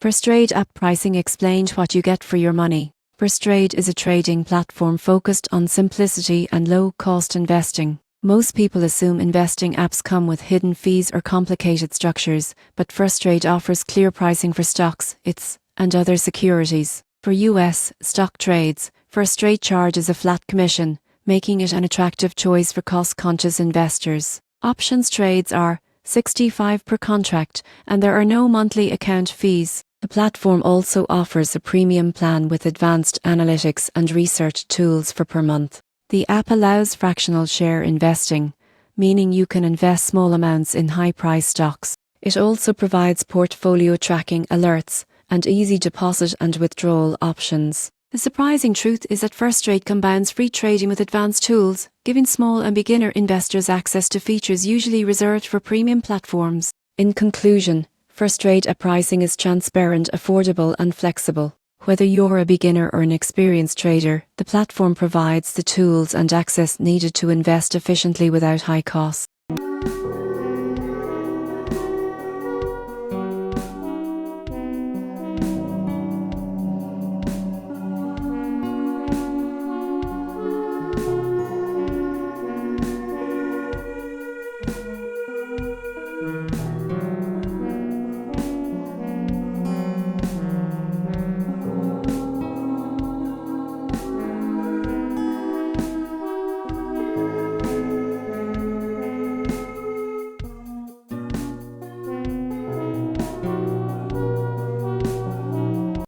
FirstTrade app pricing explained what you get for your money. FirstTrade is a trading platform focused on simplicity and low-cost investing. Most people assume investing apps come with hidden fees or complicated structures, but FirstTrade offers clear pricing for stocks, and other securities. For US stock trades, FirstTrade charges a flat commission, making it an attractive choice for cost-conscious investors. Options trades are $65 per contract, and there are no monthly account fees. The platform also offers a premium plan with advanced analytics and research tools for per month. The app allows fractional share investing, meaning you can invest small amounts in high-price stocks. It also provides portfolio tracking alerts and easy deposit and withdrawal options. The surprising truth is that FirstTrade combines free trading with advanced tools, giving small and beginner investors access to features usually reserved for premium platforms. In conclusion, FirstTrade app pricing is transparent, affordable, and flexible. Whether you're a beginner or an experienced trader, the platform provides the tools and access needed to invest efficiently without high costs.